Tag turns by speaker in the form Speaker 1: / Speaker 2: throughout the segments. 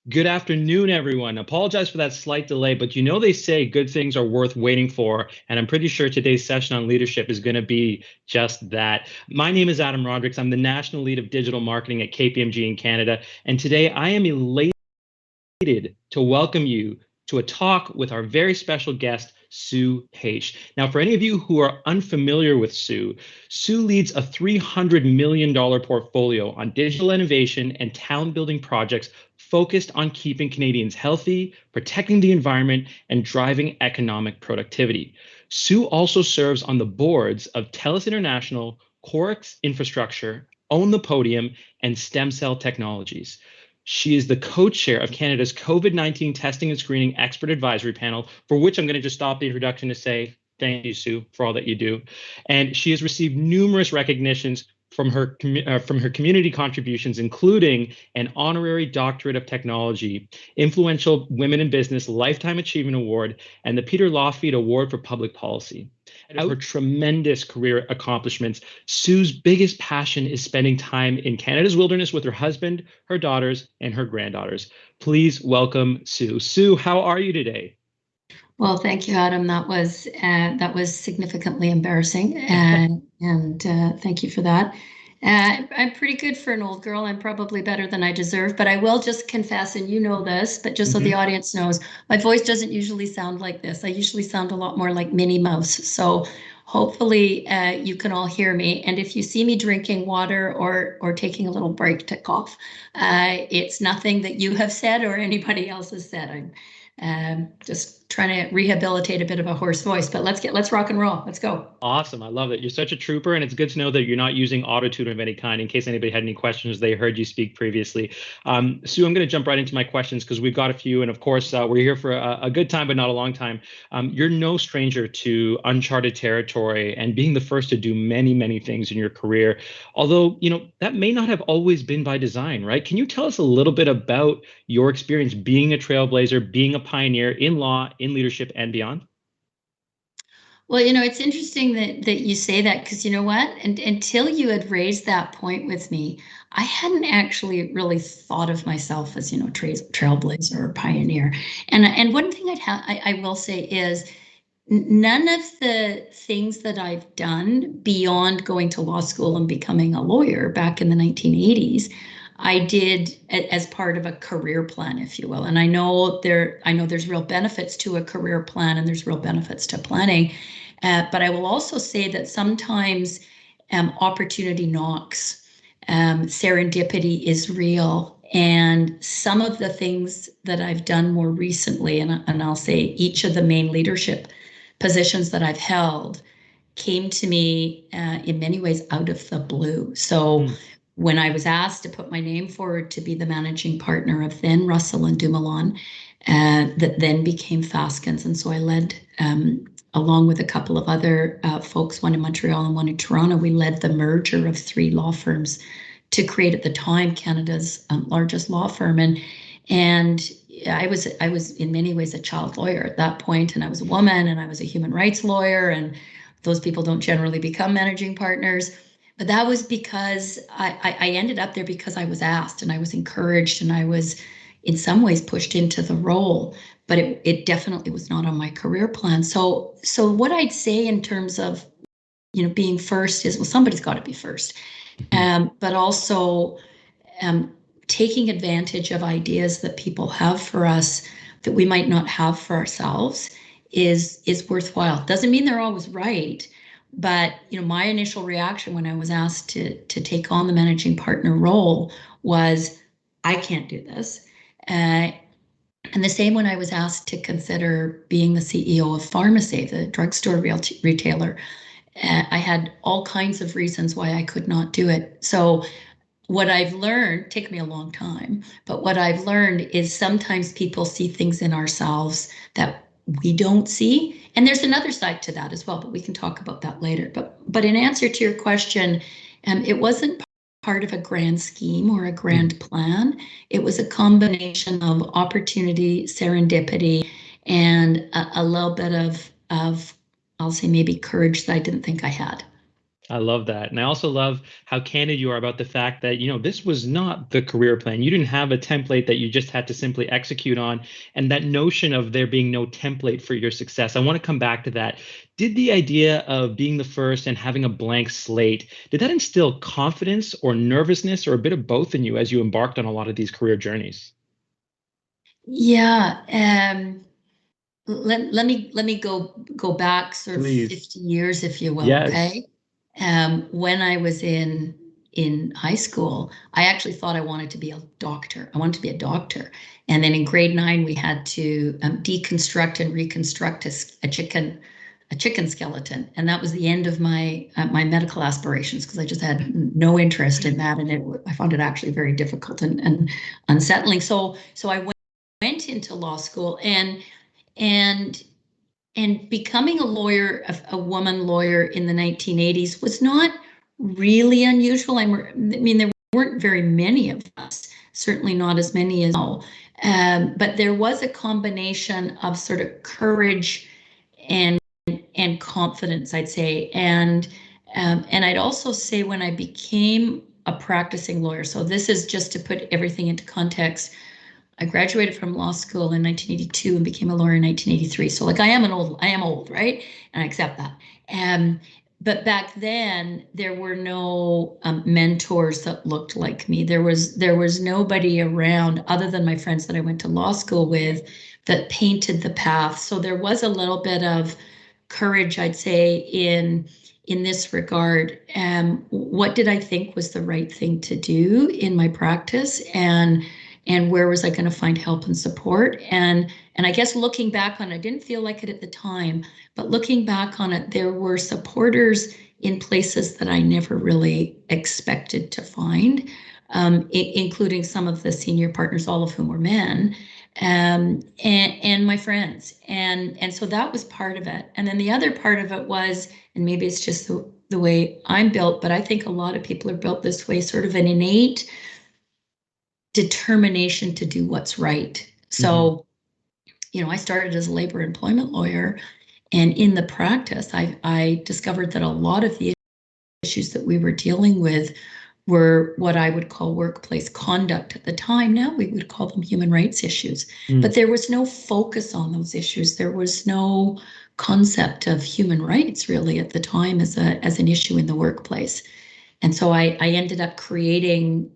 Speaker 1: Good afternoon, everyone. Apologize for that slight delay, but you know they say good things are worth waiting for, and I'm pretty sure today's session on leadership is going to be just that. My name is Adam Rodricks. I'm the National Lead of Digital Marketing at KPMG in Canada, and today I am elated to welcome you to a talk with our very special guest, Sue Paish. Now, for any of you who are unfamiliar with Sue, Sue leads a $300 million portfolio on digital innovation and talent building projects focused on keeping Canadians healthy, protecting the environment, and driving economic productivity. Sue also serves on the boards of TELUS International, Chorix Infrastructure, Own the Podium, and Stem Cell Technologies. She is the co-chair of Canada's COVID-19 Testing and Screening Expert Advisory Panel, for which I'm going to just stop the introduction to say thank you, Sue, for all that you do. And she has received numerous recognitions from her community contributions, including an honorary doctorate of technology, Influential Women in Business Lifetime Achievement Award, and the Peter Lawfeed Award for Public Policy. Out of her tremendous career accomplishments, Sue's biggest passion is spending time in Canada's wilderness with her husband, her daughters, and her granddaughters. Please welcome Sue. Sue, how are you today?
Speaker 2: Well, thank you, Adam. That was significantly embarrassing, and thank you for that. I'm pretty good for an old girl. I'm probably better than I deserve, but I will just confess, and you know this, but just so the audience knows, my voice doesn't usually sound like this. I usually sound a lot more like Minnie Mouse. So hopefully you can all hear me. And if you see me drinking water or taking a little break to cough, it's nothing that you have said or anybody else has said. I'm just trying to rehabilitate a bit of a hoarse voice, but let's rock and roll. Let's go.
Speaker 1: Awesome. I love it. You're such a trooper, and it's good to know that you're not using auto-tune of any kind in case anybody had any questions they heard you speak previously. Sue, I'm going to jump right into my questions because we've got a few, and of course, we're here for a good time, but not a long time. You're no stranger to uncharted territory and being the first to do many, many things in your career. Although, that may not have always been by design, right? Can you tell us a little bit about your experience being a trailblazer, being a pioneer in law, in leadership, and beyond?
Speaker 2: Well, it's interesting that you say that, because you know what? And until you had raised that point with me, I hadn't actually really thought of myself as, trailblazer or pioneer. And one thing I will say is none of the things that I've done beyond going to law school and becoming a lawyer back in the 1980s, I did as part of a career plan, if you will. And I know there's real benefits to a career plan, and there's real benefits to planning. But I will also say that sometimes opportunity knocks, serendipity is real. And some of the things that I've done more recently, and I'll say each of the main leadership positions that I've held, came to me in many ways out of the blue. So when I was asked to put my name forward to be the managing partner of then Russell and Dumoulin, that then became Faskins. And so I led, along with a couple of other folks, one in Montreal and one in Toronto, we led the merger of three law firms to create, at the time, Canada's largest law firm. And I was in many ways a child lawyer at that point, and I was a woman, and I was a human rights lawyer, and those people don't generally become managing partners. But that was because I ended up there because I was asked, and I was encouraged, and I was in some ways pushed into the role, but it definitely was not on my career plan. So what I'd say in terms of, being first is, well, somebody's got to be first. But also taking advantage of ideas that people have for us that we might not have for ourselves is worthwhile. Doesn't mean they're always right. But my initial reaction when I was asked to take on the managing partner role was, I can't do this. And the same when I was asked to consider being the CEO of Pharmacy, the drugstore retailer. I had all kinds of reasons why I could not do it. So what I've learned, take me a long time, but what I've learned is sometimes people see things in ourselves that we don't see. And there's another side to that as well, but we can talk about that later. But in answer to your question, it wasn't part of a grand scheme or a grand plan. It was a combination of opportunity, serendipity, and a little bit of I'll say maybe courage that I didn't think I had.
Speaker 1: I love that. And I also love how candid you are about the fact that, this was not the career plan. You didn't have a template that you just had to simply execute on. And that notion of there being no template for your success, I want to come back to that. Did the idea of being the first and having a blank slate, did that instill confidence or nervousness or a bit of both in you as you embarked on a lot of these career journeys?
Speaker 2: Yeah. Let me go back sort of
Speaker 1: Please.
Speaker 2: 50 years, if you will.
Speaker 1: Yes.
Speaker 2: Okay. When I was in high school, I actually thought I wanted to be a doctor. I wanted to be a doctor. And then in grade 9, we had to deconstruct and reconstruct a chicken skeleton, and that was the end of my medical aspirations, because I just had no interest in that, and I found it actually very difficult and unsettling. So I went into law school, and becoming a lawyer, a woman lawyer in the 1980s was not really unusual. I mean, there weren't very many of us, certainly not as many as now. But there was a combination of sort of courage and confidence, I'd say. And I'd also say, when I became a practicing lawyer, so this is just to put everything into context, I graduated from law school in 1982 and became a lawyer in 1983. So like I am old, right? And I accept that. But back then there were no mentors that looked like me. There was nobody around other than my friends that I went to law school with that painted the path. So there was a little bit of courage, I'd say, in this regard. What did I think was the right thing to do in my practice, and where was I going to find help and support? And I guess looking back on it, I didn't feel like it at the time, but looking back on it, there were supporters in places that I never really expected to find, including some of the senior partners, all of whom were men, and my friends. And so that was part of it. And then the other part of it was, and maybe it's just the way I'm built, but I think a lot of people are built this way, sort of an innate determination to do what's right. So, I started as a labor employment lawyer, and in the practice, I discovered that a lot of the issues that we were dealing with were what I would call workplace conduct at the time. Now we would call them human rights issues, but there was no focus on those issues. There was no concept of human rights really at the time as an issue in the workplace. And so I ended up creating,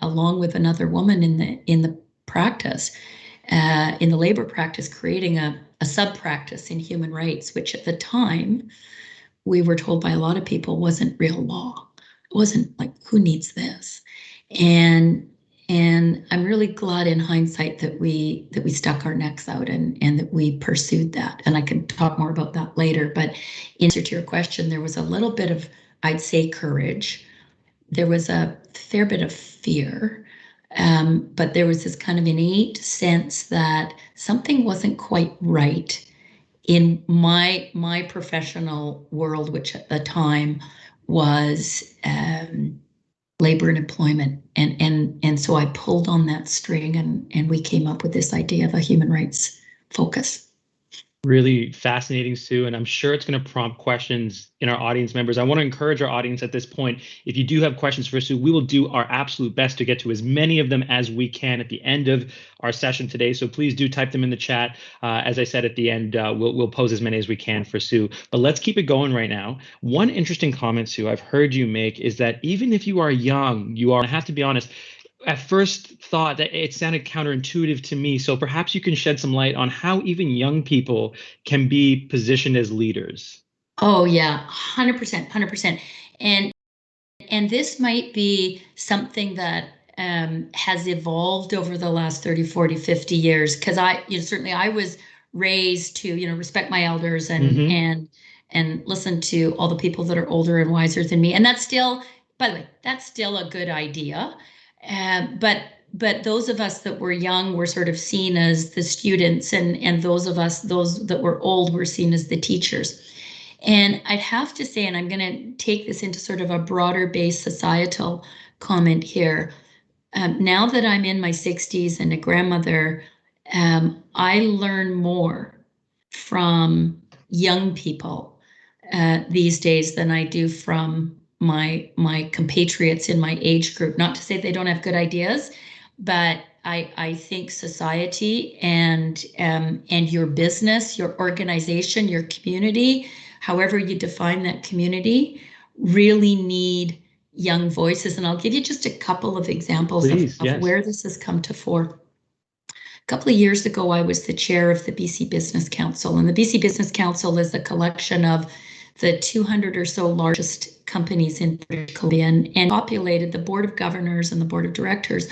Speaker 2: along with another woman in the practice, in the labor practice, creating a sub-practice in human rights, which at the time we were told by a lot of people wasn't real law. It wasn't like, who needs this? And I'm really glad in hindsight that we stuck our necks out and that we pursued that. And I can talk more about that later. But in answer to your question, there was a little bit of, I'd say, courage. There was a fair bit of fear, but there was this kind of innate sense that something wasn't quite right in my professional world, which at the time was labor and employment. And so I pulled on that string, and we came up with this idea of a human rights focus.
Speaker 1: Really fascinating, Sue, and I'm sure it's going to prompt questions in our audience members. I want to encourage our audience at this point, if you do have questions for Sue, we will do our absolute best to get to as many of them as we can at the end of our session today. So please do type them in the chat. As I said at the end, we'll pose as many as we can for Sue. But let's keep it going right now. One interesting comment, Sue, I've heard you make is that even if you are young, I have to be honest, at first thought that it sounded counterintuitive to me. So perhaps you can shed some light on how even young people can be positioned as leaders.
Speaker 2: Oh yeah, 100%, 100%. And this might be something that has evolved over the last 30, 40, 50 years. Because certainly I was raised to, respect my elders and listen to all the people that are older and wiser than me. And that's still, by the way, that's still a good idea. But those of us that were young were sort of seen as the students, and those that were old were seen as the teachers. And I'd have to say, and I'm going to take this into sort of a broader based societal comment here. Now that I'm in my 60s and a grandmother, I learn more from young people these days than I do from my compatriots in my age group. Not to say they don't have good ideas, but I think society and your business, your organization, your community, however you define that community, really need young voices. And I'll give you just a couple of examples
Speaker 1: Please,
Speaker 2: of
Speaker 1: yes.
Speaker 2: where this has come to fore. A couple of years ago, I was the chair of the BC Business Council, and the BC Business Council is a collection of the 200 or so largest companies in British Columbia, and populated, the board of governors and the board of directors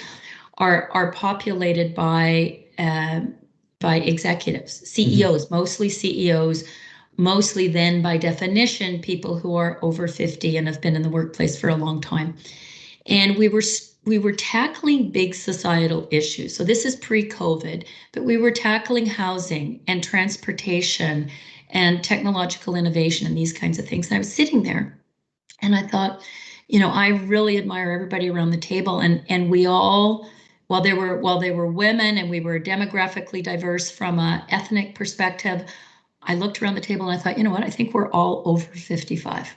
Speaker 2: are populated by executives, CEOs, mostly CEOs, mostly then by definition people who are over 50 and have been in the workplace for a long time. And we were tackling big societal issues. So this is pre-COVID, but we were tackling housing and transportation and technological innovation and these kinds of things. And I was sitting there and I thought, I really admire everybody around the table. And we all, while they were women and we were demographically diverse from an ethnic perspective, I looked around the table and I thought, you know what, I think we're all over 55.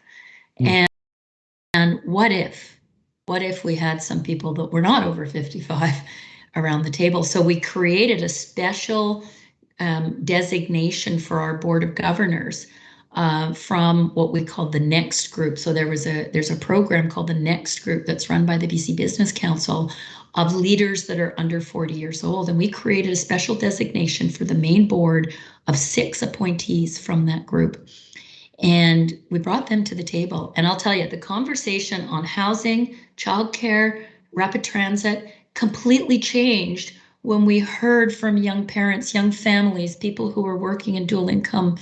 Speaker 2: And what if we had some people that were not over 55 around the table? So we created a special designation for our board of governors from what we call the Next Group. So there's a program called the Next Group that's run by the BC Business Council of leaders that are under 40 years old. And we created a special designation for the main board of 6 appointees from that group. And we brought them to the table. And I'll tell you, the conversation on housing, childcare, rapid transit completely changed when we heard from young parents, young families, people who were working in dual income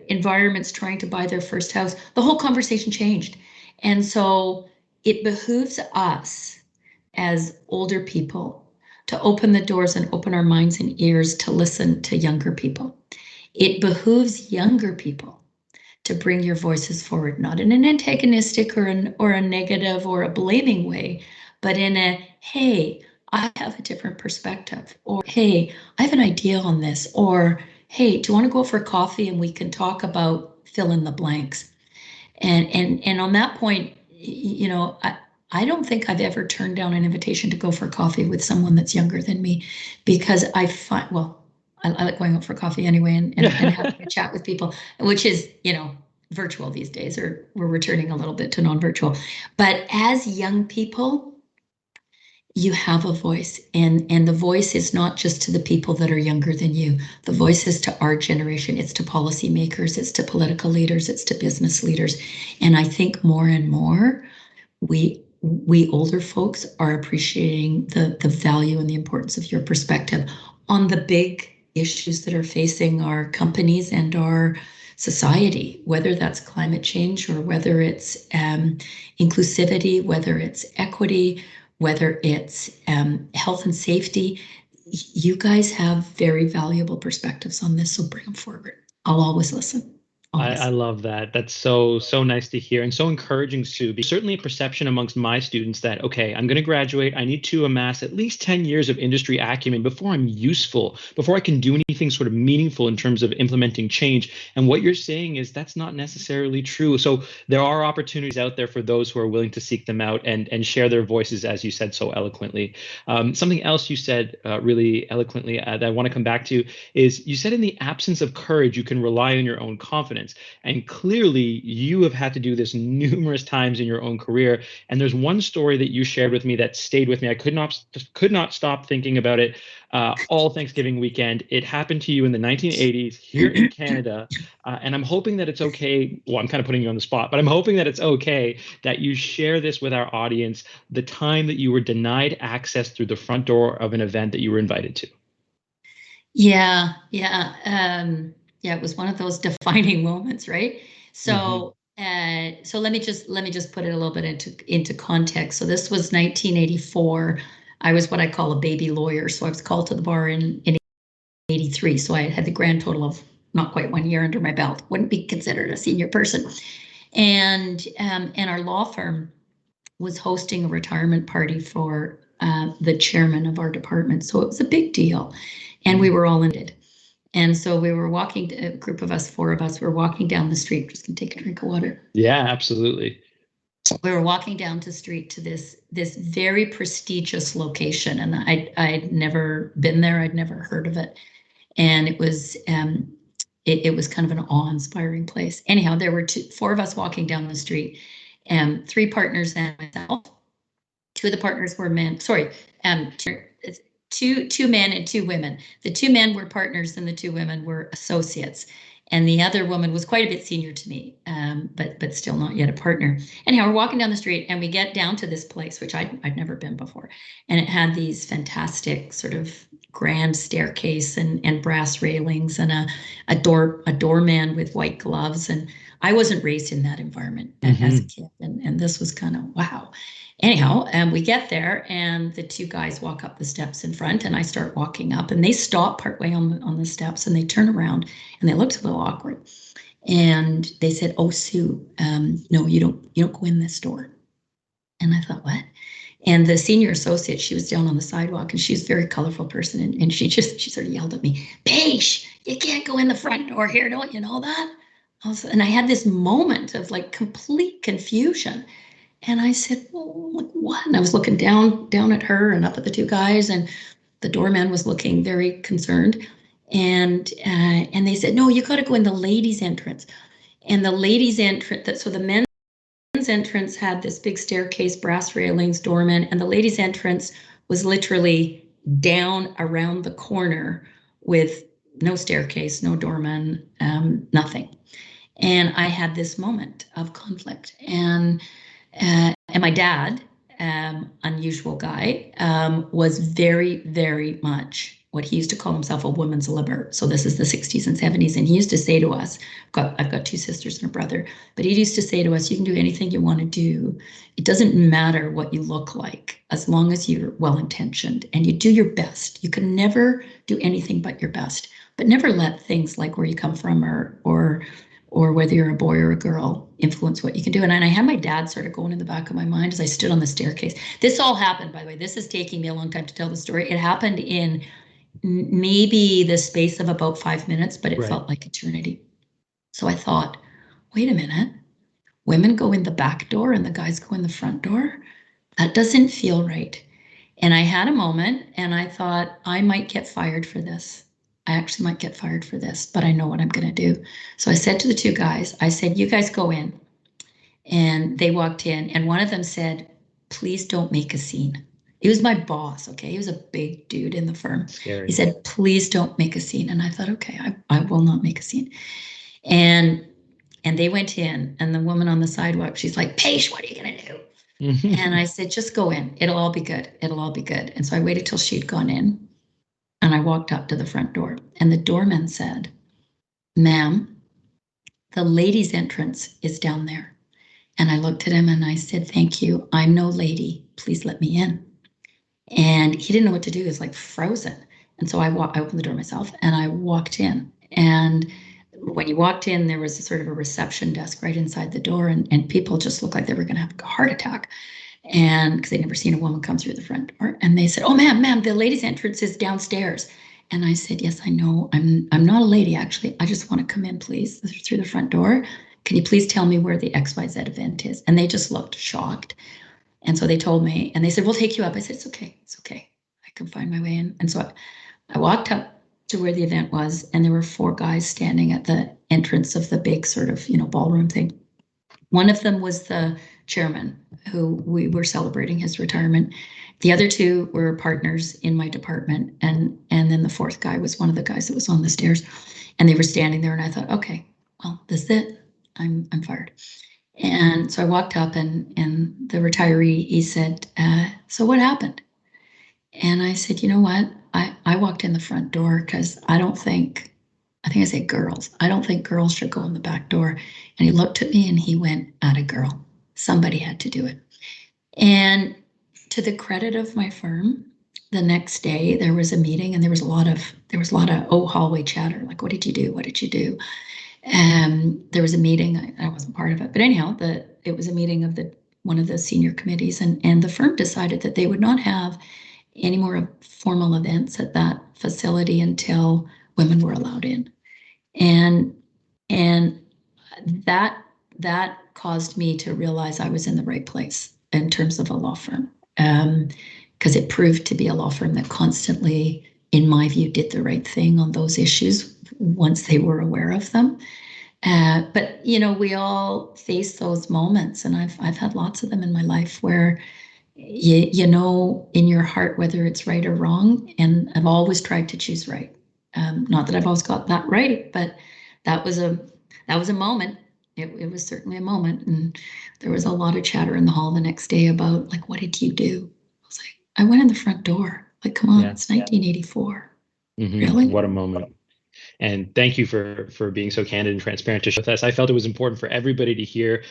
Speaker 2: environments trying to buy their first house. The whole conversation changed. And so it behooves us as older people to open the doors and open our minds and ears to listen to younger people. It behooves younger people to bring your voices forward, not in an antagonistic or a negative or a blaming way, but in a, hey, I have a different perspective, or hey, I have an idea on this, or hey, do you want to go for coffee and we can talk about fill in the blanks? And on that point, I don't think I've ever turned down an invitation to go for coffee with someone that's younger than me, because I find, I like going out for coffee anyway and having a chat with people, which is, virtual these days, or we're returning a little bit to non-virtual. But as young people, you have a voice, and the voice is not just to the people that are younger than you. The voice is to our generation. It's to policymakers, it's to political leaders, it's to business leaders. And I think more and more, we older folks are appreciating the value and the importance of your perspective on the big issues that are facing our companies and our society, whether that's climate change or whether it's inclusivity, whether it's equity, whether it's health and safety. You guys have very valuable perspectives on this, so bring them forward. I'll always listen.
Speaker 1: I love that. That's so nice to hear, and so encouraging, Sue. Because certainly a perception amongst my students that, okay, I'm going to graduate. I need to amass at least 10 years of industry acumen before I'm useful, before I can do anything sort of meaningful in terms of implementing change. And what you're saying is that's not necessarily true. So there are opportunities out there for those who are willing to seek them out and share their voices, as you said so eloquently. Something else you said really eloquently that I want to come back to is you said in the absence of courage, you can rely on your own confidence. And clearly, you have had to do this numerous times in your own career. And there's one story that you shared with me that stayed with me. I could not stop thinking about it all Thanksgiving weekend. It happened to you in the 1980s here in Canada. And I'm hoping that it's okay. Well, I'm kind of putting you on the spot, but I'm hoping that it's okay that you share this with our audience, the time that you were denied access through the front door of an event that you were invited to.
Speaker 2: Yeah. It was one of those defining moments, right? So, so let me just put it a little bit into context. So this was 1984. I was what I call a baby lawyer. So I was called to the bar in 83. So I had the grand total of not quite 1 year under my belt. Wouldn't be considered a senior person. And our law firm was hosting a retirement party for the chairman of our department. So it was a big deal. And we were all in it. And so we were walking, a group of us, 4 of us, were walking down the street. Just gonna take a drink of water.
Speaker 1: Yeah, absolutely.
Speaker 2: We were walking down the street to this very prestigious location, and I'd never been there. I'd never heard of it, and it was it was kind of an awe-inspiring place. Anyhow, there were 4 of us walking down the street, and 3 partners and myself. 2 of the partners were men. Sorry, 2 men and 2 women. The 2 men were partners, and the 2 women were associates. And the other woman was quite a bit senior to me, but still not yet a partner. Anyhow, we're walking down the street, and we get down to this place, which I'd never been before, and it had these fantastic sort of grand staircase and brass railings, and a doorman with white gloves. And I wasn't raised in that environment as a kid, and this was kind of wow. Anyhow, we get there, and the 2 guys walk up the steps in front, and I start walking up, and they stop partway on the steps, and they turn around, and they looked a little awkward, and they said, "Oh, Sue, no, you don't go in this door." And I thought, what? And the senior associate, she was down on the sidewalk, and she's a very colorful person, and she sort of yelled at me, "Paish, you can't go in the front door here, don't you know that?" And I had this moment of like complete confusion. And I said, "Well, like what?" And I was looking down at her and up at the 2 guys, and the doorman was looking very concerned. And they said, "No, you got to go in the ladies' entrance." And the ladies' entrance, so the men's entrance had this big staircase, brass railings, doorman, and the ladies' entrance was literally down around the corner with no staircase, no doorman, nothing. And I had this moment of conflict, and my dad, unusual guy, was very, very much what he used to call himself a woman's liber. So this is the 60s and 70s. And he used to say to us, I've got 2 sisters and a brother, but he used to say to us, "You can do anything you want to do. It doesn't matter what you look like, as long as you're well-intentioned and you do your best. You can never do anything but your best, but never let things like where you come from or whether you're a boy or a girl influence what you can do." And I had my dad sort of going in the back of my mind as I stood on the staircase. This all happened, by the way, this is taking me a long time to tell the story. It happened in maybe the space of about 5 minutes, but it felt like eternity. So I thought, wait a minute, women go in the back door and the guys go in the front door? That doesn't feel right. And I had a moment, and I thought, I might get fired for this. I actually might get fired for this, but I know what I'm going to do. So I said to the 2 guys, I said, "You guys go in." And they walked in, and one of them said, "Please don't make a scene." He was my boss, okay? He was a big dude in the firm. Scary. He said, "Please don't make a scene." And I thought, okay, I will not make a scene. And they went in, and the woman on the sidewalk, she's like, "Paish, what are you going to do?" And I said, "Just go in. It'll all be good. It'll all be good." And so I waited till she'd gone in, and I walked up to the front door, and the doorman said, "Ma'am, the ladies' entrance is down there." And I looked at him and I said, "Thank you. I'm no lady. Please let me in." And he didn't know what to do. He was like frozen. And so I opened the door myself, and I walked in. And when you walked in, there was a sort of a reception desk right inside the door, and people just looked like they were going to have a heart attack. And because they'd never seen a woman come through the front door. And they said, "Oh, ma'am, the ladies' entrance is downstairs." And I said, "Yes, I know. I'm not a lady, actually. I just want to come in, please, through the front door. Can you please tell me where the XYZ event is?" And they just looked shocked. And so they told me, and they said, "We'll take you up." I said, It's okay. I can find my way in." And so I walked up to where the event was, and there were 4 guys standing at the entrance of the big sort of, ballroom thing. One of them was the chairman, who we were celebrating his retirement. The other 2 were partners in my department. And then the 4th guy was one of the guys that was on the stairs, and they were standing there. And I thought, okay, well, this is it. I'm fired. And so I walked up, and the retiree, he said, "So what happened?" And I said, "You know what? I walked in the front door because I think I said girls. I don't think girls should go in the back door." And he looked at me and he went, "Atta girl. Somebody had to do it." And to the credit of my firm, the next day there was a meeting, and there was a lot of hallway chatter, like, "What did you do? What did you do?" There was a meeting. I wasn't part of it, but anyhow, it was a meeting of one of the senior committees, and the firm decided that they would not have any more formal events at that facility until women were allowed in. And that caused me to realize I was in the right place in terms of a law firm, because it proved to be a law firm that constantly, in my view, did the right thing on those issues once they were aware of them. But we all face those moments, and I've had lots of them in my life where you know in your heart whether it's right or wrong, and I've always tried to choose right. Not that I've always got that right, but that was a moment. It was certainly a moment, and there was a lot of chatter in the hall the next day about, like, what did you do? I was like, I went in the front door. Like, come on, it's 1984. Really?
Speaker 1: What a moment. And thank you for being so candid and transparent to share with us. I felt it was important for everybody to hear,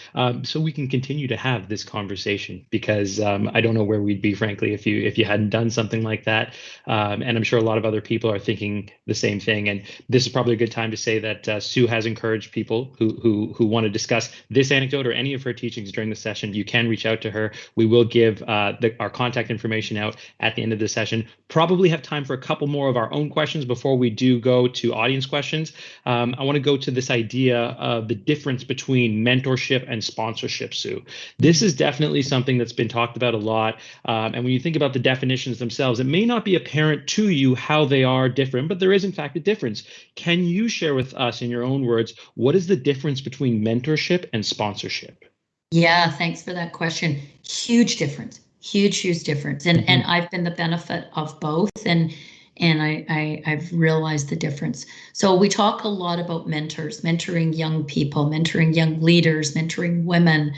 Speaker 1: so we can continue to have this conversation, because I don't know where we'd be, frankly, if you hadn't done something like that. And I'm sure a lot of other people are thinking the same thing. And this is probably a good time to say that Sue has encouraged people who want to discuss this anecdote or any of her teachings during the session. You can reach out to her. We will give our contact information out at the end of the session. Probably have time for a couple more of our own questions before we do go to audience questions. I want to go to this idea of the difference between mentorship and sponsorship, Sue. This is definitely something that's been talked about a lot. And when you think about the definitions themselves, it may not be apparent to you how they are different, but there is in fact a difference. Can you share with us in your own words, what is the difference between mentorship and sponsorship?
Speaker 2: Yeah, thanks for that question. Huge difference. Huge difference. And I've been the benefit of both, and I've realized the difference. So we talk a lot about mentors, mentoring young people, mentoring young leaders, mentoring women,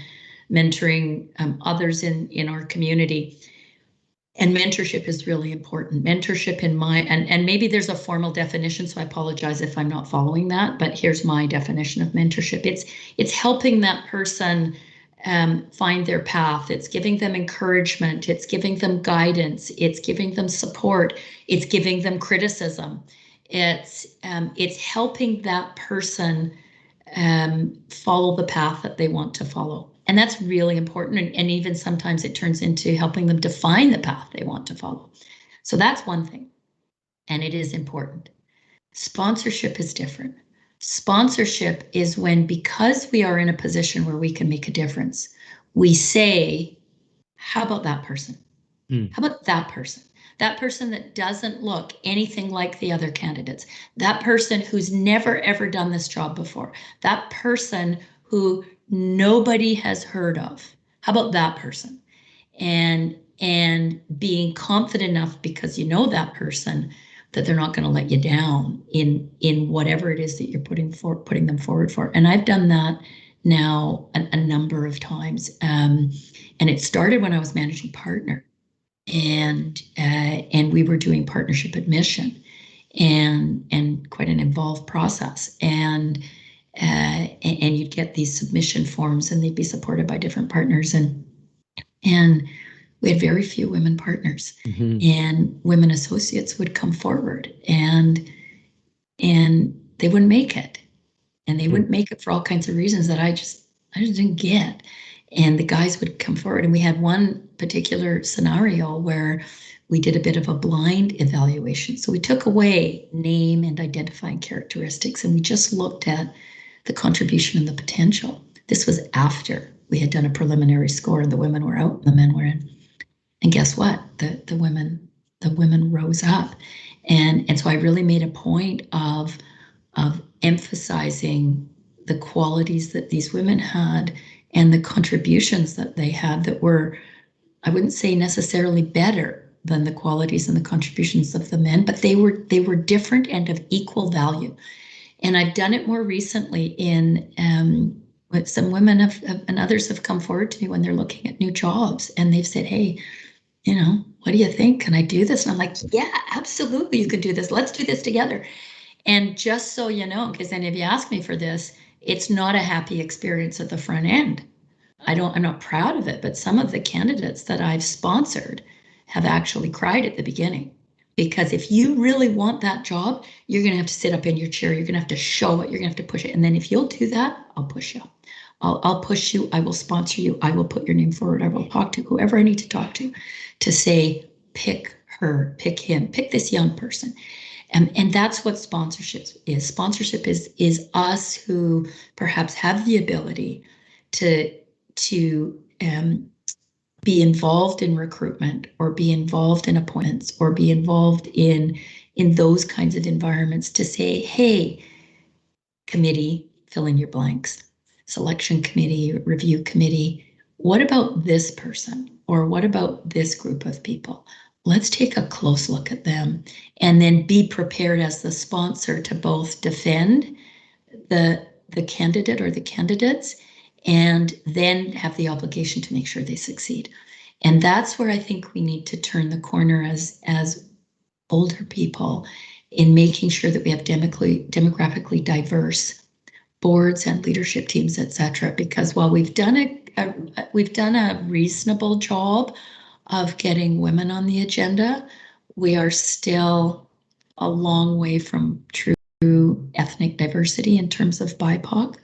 Speaker 2: mentoring others in our community. And mentorship is really important. Mentorship and maybe there's a formal definition, so I apologize if I'm not following that, but here's my definition of mentorship. It's helping that person find their path. It's giving them encouragement. It's giving them guidance. It's giving them support. It's giving them criticism. It's helping that person follow the path that they want to follow. And that's really important. And even sometimes it turns into helping them define the path they want to follow. So that's one thing. And it is important. Sponsorship is different. Sponsorship is when, because we are in a position where we can make a difference, we say, how about that person? How about that person? That person that doesn't look anything like the other candidates. That person who's never, ever done this job before. That person who nobody has heard of. How about that person? And being confident enough, because you know that person, that they're not going to let you down in whatever it is that you're putting them forward for. And I've done that now a number of times. And it started when I was managing partner, and we were doing partnership admission, and quite an involved process. And you'd get these submission forms, and they'd be supported by different partners, and we had very few women partners. And women associates would come forward, and they wouldn't make it, and they wouldn't make it for all kinds of reasons that I just didn't get. And the guys would come forward, and we had one particular scenario where we did a bit of a blind evaluation. So we took away name and identifying characteristics, and we just looked at the contribution and the potential. This was after we had done a preliminary score, and the women were out and the men were in. And guess what? The women rose up. And so I really made a point of emphasizing the qualities that these women had and the contributions that they had that were, I wouldn't say necessarily better than the qualities and the contributions of the men, but they were different and of equal value. And I've done it more recently in some women and others have come forward to me when they're looking at new jobs, and they've said, hey, what do you think? Can I do this? And I'm like, yeah, absolutely, you could do this. Let's do this together. And just so you know, because then if you ask me for this, it's not a happy experience at the front end. I'm not proud of it, but some of the candidates that I've sponsored have actually cried at the beginning. Because if you really want that job, you're going to have to sit up in your chair. You're going to have to show it. You're going to have to push it. And then if you'll do that, I'll push you. I'll push you. I will sponsor you. I will put your name forward. I will talk to whoever I need to talk to say, pick her, pick him, pick this young person. And that's what sponsorship is. Sponsorship is us who perhaps have the ability to be involved in recruitment, or be involved in appointments, or be involved in those kinds of environments, to say, hey, committee, fill in your blanks, selection committee, review committee, what about this person? Or what about this group of people? Let's take a close look at them, and then be prepared as the sponsor to both defend the candidate or the candidates, and then have the obligation to make sure they succeed. And that's where I think we need to turn the corner as older people, in making sure that we have demographically diverse boards and leadership teams, et cetera. Because while we've done a reasonable job of getting women on the agenda, we are still a long way from true ethnic diversity in terms of BIPOC.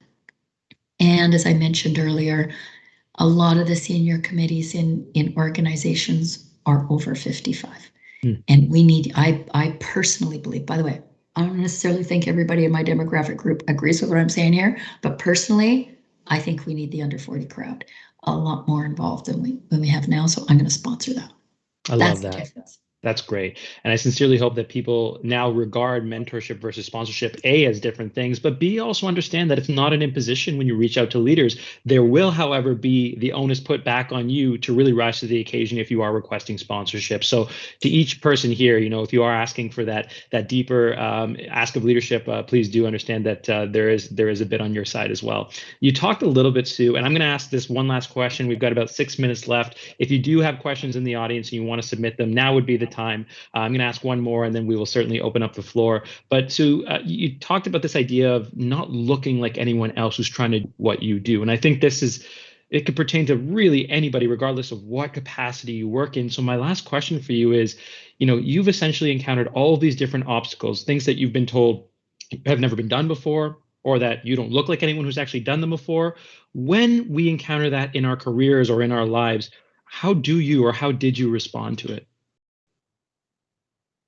Speaker 2: And as I mentioned earlier, a lot of the senior committees in organizations are over 55. And we need, I personally believe, by the way, I don't necessarily think everybody in my demographic group agrees with what I'm saying here, but personally, I think we need the under 40 crowd a lot more involved than we have now. So I'm going to sponsor that.
Speaker 1: I love that. That's great. And I sincerely hope that people now regard mentorship versus sponsorship, A, as different things, but B, also understand that it's not an imposition when you reach out to leaders. There will, however, be the onus put back on you to really rise to the occasion if you are requesting sponsorship. So to each person here, if you are asking for that deeper ask of leadership, please do understand that there is a bit on your side as well. You talked a little bit, Sue, and I'm going to ask this one last question. We've got about 6 minutes left. If you do have questions in the audience and you want to submit them, now would be the time. I'm going to ask one more, and then we will certainly open up the floor. But Sue, you talked about this idea of not looking like anyone else who's trying to do what you do. And I think it could pertain to really anybody, regardless of what capacity you work in. So my last question for you is, you've essentially encountered all of these different obstacles, things that you've been told have never been done before, or that you don't look like anyone who's actually done them before. When we encounter that in our careers or in our lives, how did you respond to it?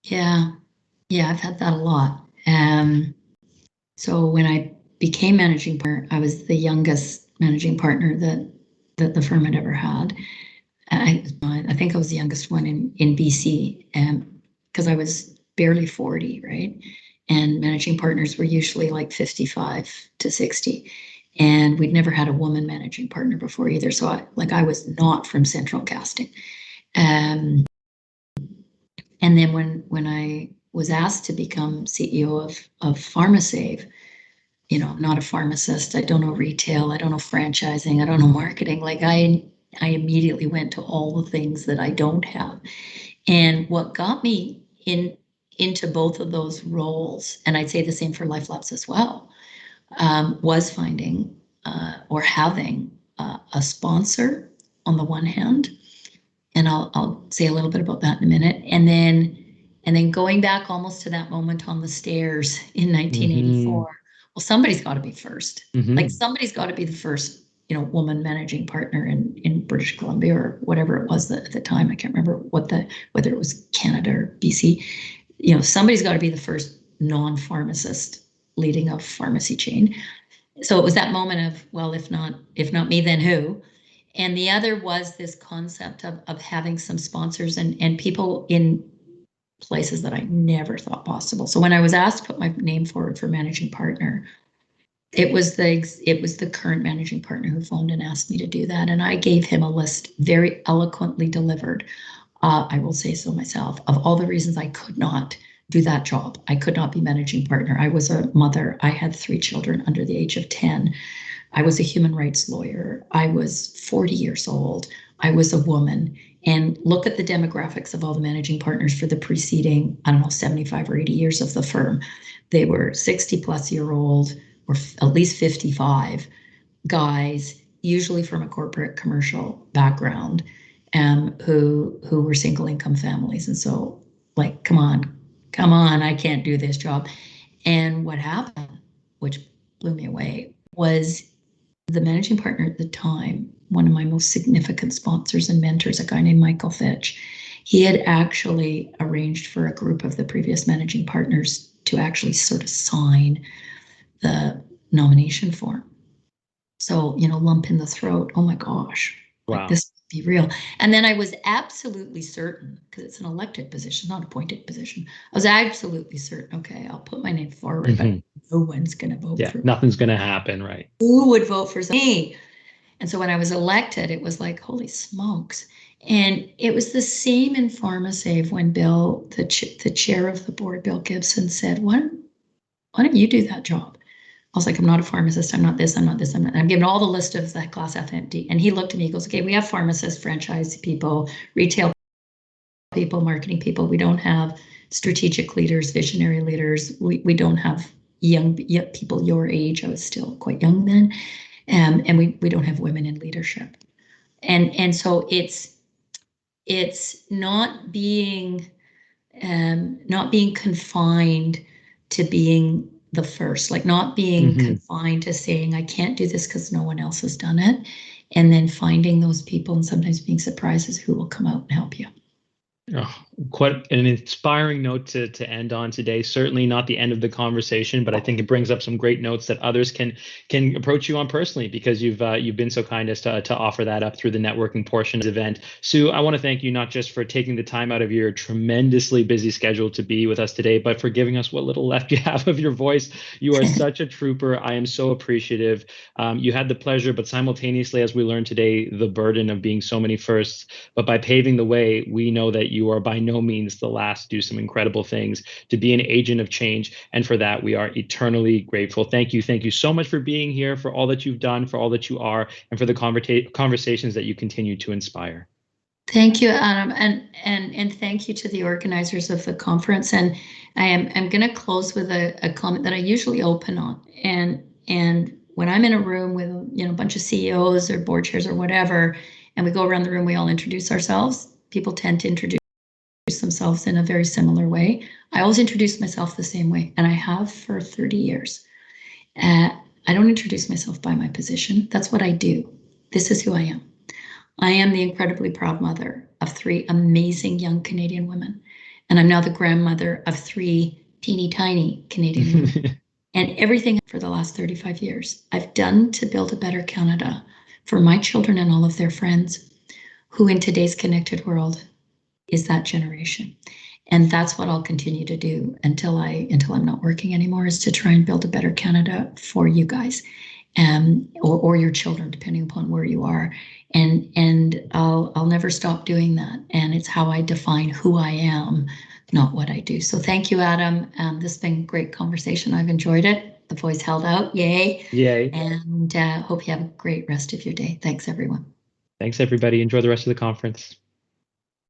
Speaker 2: Yeah, I've had that a lot. So when I became managing partner, I was the youngest managing partner that the firm had ever had. I think I was the youngest one in BC, because I was barely 40, right? And managing partners were usually like 55 to 60. And we'd never had a woman managing partner before either. So I was not from central casting. And then when I was asked to become CEO of PharmaSave, I'm not a pharmacist. I don't know retail. I don't know franchising. I don't know marketing. I immediately went to all the things that I don't have. And what got me into both of those roles, and I'd say the same for Life Labs as well, was finding or having a sponsor on the one hand. And I'll say a little bit about that in a minute. And then going back almost to that moment on the stairs in 1984. Mm-hmm. Well, somebody's got to be first. Mm-hmm. Somebody's got to be the first, woman managing partner in British Columbia or whatever it was at the time. I can't remember whether it was Canada or BC. Somebody's got to be the first non-pharmacist leading a pharmacy chain. So it was that moment of, well, if not me, then who? And the other was this concept of having some sponsors and people in places that I never thought possible. So when I was asked to put my name forward for managing partner, it was the current managing partner who phoned and asked me to do that. And I gave him a list, very eloquently delivered, I will say so myself, of all the reasons I could not do that job. I could not be managing partner. I was a mother. I had 3 children under the age of 10. I was a human rights lawyer. I was 40 years old. I was a woman. And look at the demographics of all the managing partners for the preceding, 75 or 80 years of the firm. They were 60 plus year old, or at least 55 guys, usually from a corporate commercial background, who were single income families. And so come on, I can't do this job. And what happened, which blew me away, was the managing partner at the time, one of my most significant sponsors and mentors, a guy named Michael Fitch. He had actually arranged for a group of the previous managing partners to actually sort of sign the nomination form. So, lump in the throat. Oh my gosh,
Speaker 1: Wow.
Speaker 2: like this would be real. And then I was absolutely certain, because it's an elected position, not appointed position. I was absolutely certain, okay, I'll put my name forward, but no one's going to vote for me.
Speaker 1: Nothing's going to happen, right?
Speaker 2: Who would vote for me? And so when I was elected, it was like, holy smokes. And it was the same in PharmaSave when Bill, the chair of the board, Bill Gibson, said, why don't you do that job? I was like, I'm not a pharmacist. I'm not this. I'm not this. I'm not. I'm giving all the list of that glass half empty. And he looked at me. He goes, okay, we have pharmacists, franchise people, retail people, marketing people. We don't have strategic leaders, visionary leaders. We don't have young people your age. I was still quite young then. And we don't have women in leadership. And so it's not being confined to being the first, like not being confined to saying, I can't do this because no one else has done it. And then finding those people and sometimes being surprised as who will come out and help you.
Speaker 1: Oh, quite an inspiring note to end on today. Certainly not the end of the conversation, but I think it brings up some great notes that others can approach you on personally, because you've been so kind as to offer that up through the networking portion of the event. Sue, I want to thank you not just for taking the time out of your tremendously busy schedule to be with us today, but for giving us what little left you have of your voice. You are such a trooper. I am so appreciative. You had the pleasure, but simultaneously, as we learned today, the burden of being so many firsts. But by paving the way, we know that you are by no means the last to do some incredible things, to be an agent of change. And for that, we are eternally grateful. Thank you. Thank you so much for being here, for all that you've done, for all that you are, and for the conversations that you continue to inspire.
Speaker 2: Thank you, Adam, and thank you to the organizers of the conference. And I'm going to close with a comment that I usually open on. And when I'm in a room with a bunch of CEOs or board chairs or whatever, and we go around the room, we all introduce ourselves. People tend to introduce themselves in a very similar way. I always introduce myself the same way, and I have for 30 years. I don't introduce myself by my position. That's what I do. This is who I am. I am the incredibly proud mother of 3 amazing young Canadian women, and I'm now the grandmother of 3 teeny tiny Canadian women. And everything for the last 35 years I've done to build a better Canada for my children and all of their friends, who in today's connected world is that generation. And that's what I'll continue to do until I'm not working anymore, is to try and build a better Canada for you guys, or your children, depending upon where you are. And I'll never stop doing that. And it's how I define who I am, not what I do. So thank you, Adam. This has been a great conversation. I've enjoyed it. The voice held out. Yay.
Speaker 1: Yay.
Speaker 2: And hope you have a great rest of your day. Thanks, everyone.
Speaker 1: Thanks, everybody. Enjoy the rest of the conference.